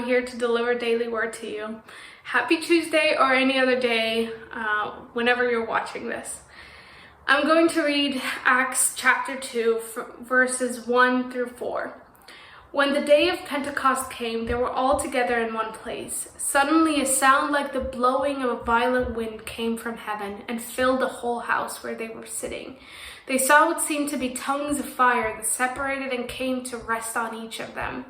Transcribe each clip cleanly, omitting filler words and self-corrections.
now, here to deliver daily word to you. Happy Tuesday or any other day, whenever you're watching this. I'm going to read Acts chapter 2, verses 1 through 4. When the day of Pentecost came, they were all together in one place. Suddenly a sound like the blowing of a violent wind came from heaven and filled the whole house where they were sitting. They saw what seemed to be tongues of fire that separated and came to rest on each of them.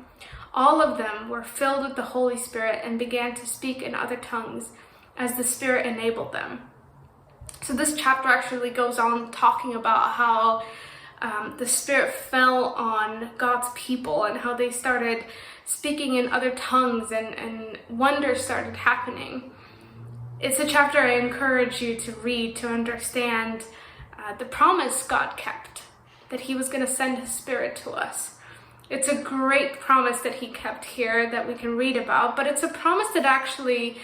All of them were filled with the Holy Spirit and began to speak in other tongues as the Spirit enabled them. So this chapter actually goes on talking about how the Spirit fell on God's people and how they started speaking in other tongues and wonders started happening. It's a chapter I encourage you to read to understand the promise God kept, that He was going to send His Spirit to us. It's a great promise that He kept here that we can read about, but it's a promise that actually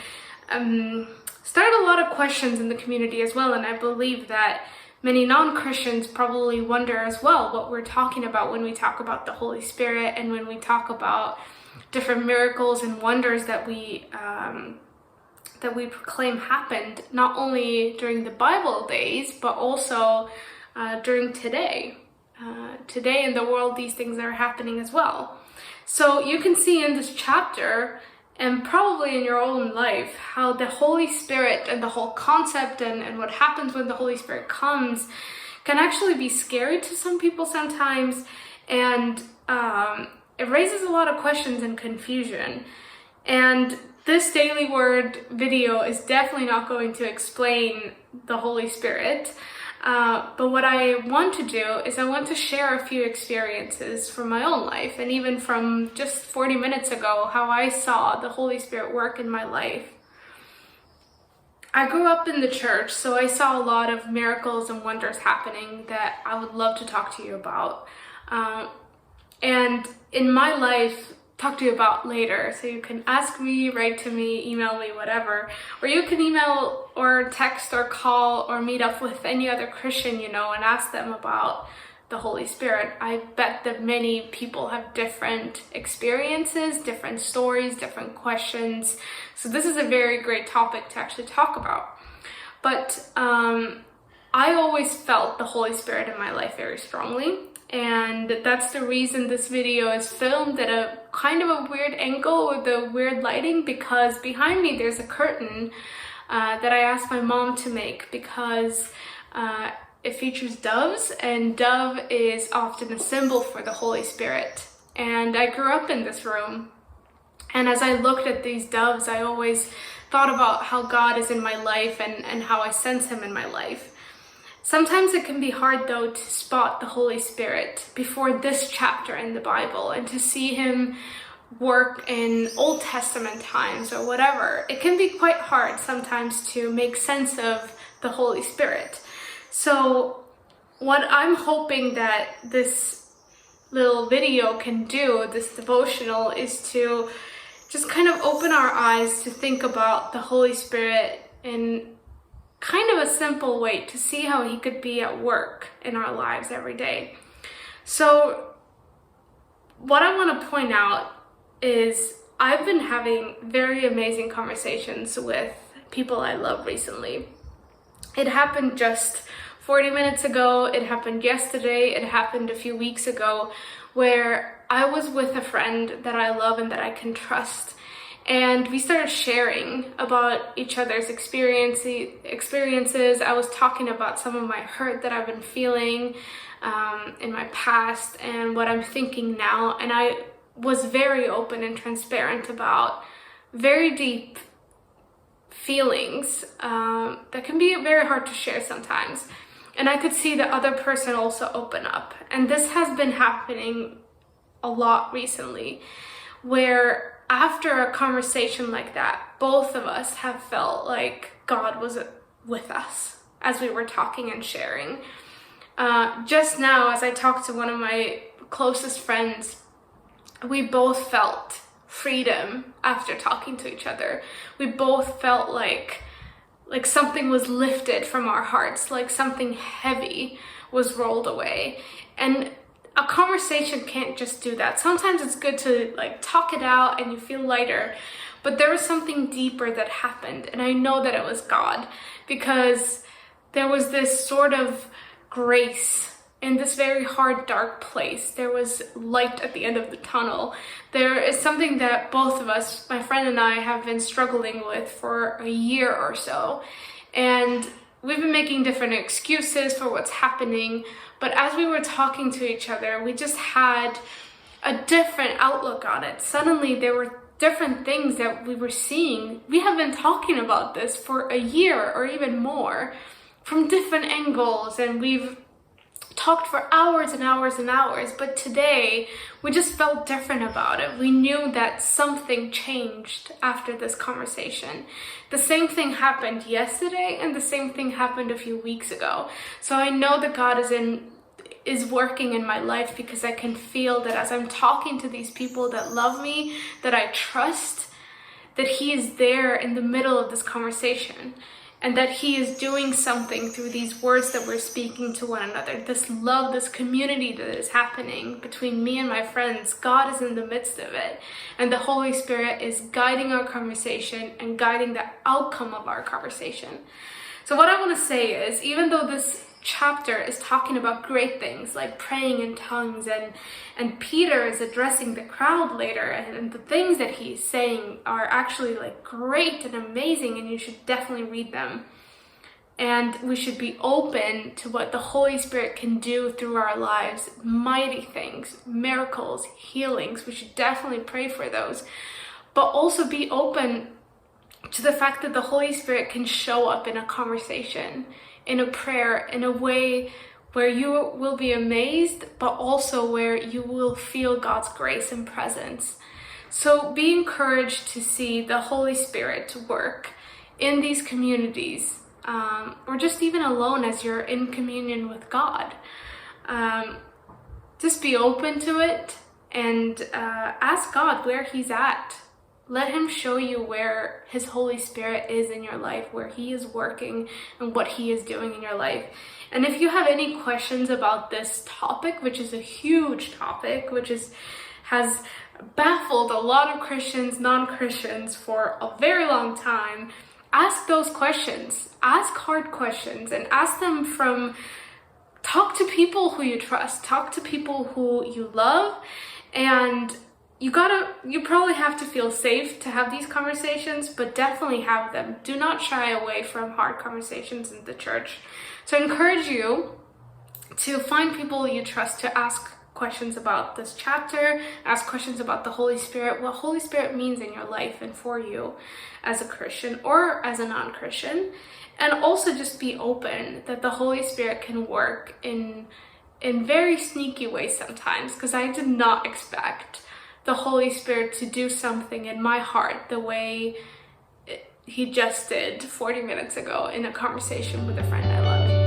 started a lot of questions in the community as well, and I believe that many non-Christians probably wonder as well what we're talking about when we talk about the Holy Spirit and when we talk about different miracles and wonders that we proclaim happened not only during the Bible days, but also during today. Today in the world, these things are happening as well. So you can see in this chapter, and probably in your own life, how the Holy Spirit and the whole concept and what happens when the Holy Spirit comes can actually be scary to some people sometimes, and it raises a lot of questions and confusion. And this daily word video is definitely not going to explain the Holy Spirit. But what I want to do is I want to share a few experiences from my own life, and even from just 40 minutes ago, how I saw the Holy Spirit work in my life. I grew up in the church, so I saw a lot of miracles and wonders happening that I would love to talk to you about. And in my life, talk to you about later. So you can ask me, write to me, email me, whatever. Or you can email or text or call or meet up with any other Christian you know and ask them about the Holy Spirit. I bet that many people have different experiences, different stories, different questions. So this is a very great topic to actually talk about. But I always felt the Holy Spirit in my life very strongly. And that's the reason this video is filmed at a kind of a weird angle with the weird lighting, because behind me there's a curtain that I asked my mom to make, because it features doves, and dove is often a symbol for the Holy Spirit. And I grew up in this room, and as I looked at these doves, I always thought about how God is in my life and how I sense Him in my life. Sometimes it can be hard, though, to spot the Holy Spirit before this chapter in the Bible and to see Him work in Old Testament times or whatever. It can be quite hard sometimes to make sense of the Holy Spirit. So what I'm hoping that this little video can do, this devotional, is to just kind of open our eyes to think about the Holy Spirit in kind of a simple way, to see how He could be at work in our lives every day. So what I want to point out is I've been having very amazing conversations with people I love recently. It happened just 40 minutes ago, it happened yesterday, it happened a few weeks ago, where I was with a friend that I love and that I can trust. And we started sharing about each other's experiences. I was talking about some of my hurt that I've been feeling in my past and what I'm thinking now. And I was very open and transparent about very deep feelings that can be very hard to share sometimes. And I could see the other person also open up. And this has been happening a lot recently, where after a conversation like that, both of us have felt like God was with us as we were talking and sharing. Just now, as I talked to one of my closest friends, we both felt freedom after talking to each other. We both felt like something was lifted from our hearts, like something heavy was rolled away. And a conversation can't just do that. Sometimes it's good to like talk it out and you feel lighter, but there was something deeper that happened, and I know that it was God, because there was this sort of grace in this very hard, dark place. There was light at the end of the tunnel. There is something that both of us, my friend and I, have been struggling with for a year or so, and we've been making different excuses for what's happening, but as we were talking to each other, we just had a different outlook on it. Suddenly there were different things that we were seeing. We have been talking about this for a year or even more from different angles, and we've talked for hours and hours and hours, but today we just felt different about it. We knew that something changed after this conversation. The same thing happened yesterday, and the same thing happened a few weeks ago. So I know that God is working in my life, because I can feel that as I'm talking to these people that love me, that I trust, that He is there in the middle of this conversation, and that He is doing something through these words that we're speaking to one another. This love, this community that is happening between me and my friends, God is in the midst of it. And the Holy Spirit is guiding our conversation and guiding the outcome of our conversation. So what I want to say is, even though this chapter is talking about great things like praying in tongues, and Peter is addressing the crowd later, and the things that he's saying are actually like great and amazing, and you should definitely read them, and we should be open to what the Holy Spirit can do through our lives. Mighty things, miracles, healings, we should definitely pray for those, but also be open to the fact that the Holy Spirit can show up in a conversation, in a prayer, in a way where you will be amazed, but also where you will feel God's grace and presence. So be encouraged to see the Holy Spirit work in these communities, or just even alone as you're in communion with God. Just be open to it, and ask God where He's at. Let Him show you where His Holy Spirit is in your life, where He is working and what He is doing in your life. And if you have any questions about this topic, which is a huge topic, which has baffled a lot of Christians, non-Christians for a very long time, ask those questions. Ask hard questions, and ask them talk to people who you trust, talk to people who you love, and you probably have to feel safe to have these conversations, but definitely have them. Do not shy away from hard conversations in the church. So I encourage you to find people you trust to ask questions about this chapter, ask questions about the Holy Spirit, what Holy Spirit means in your life and for you as a Christian or as a non-Christian. And also just be open that the Holy Spirit can work in very sneaky ways sometimes, because I did not expect the Holy Spirit to do something in my heart the way He just did 40 minutes ago in a conversation with a friend I love.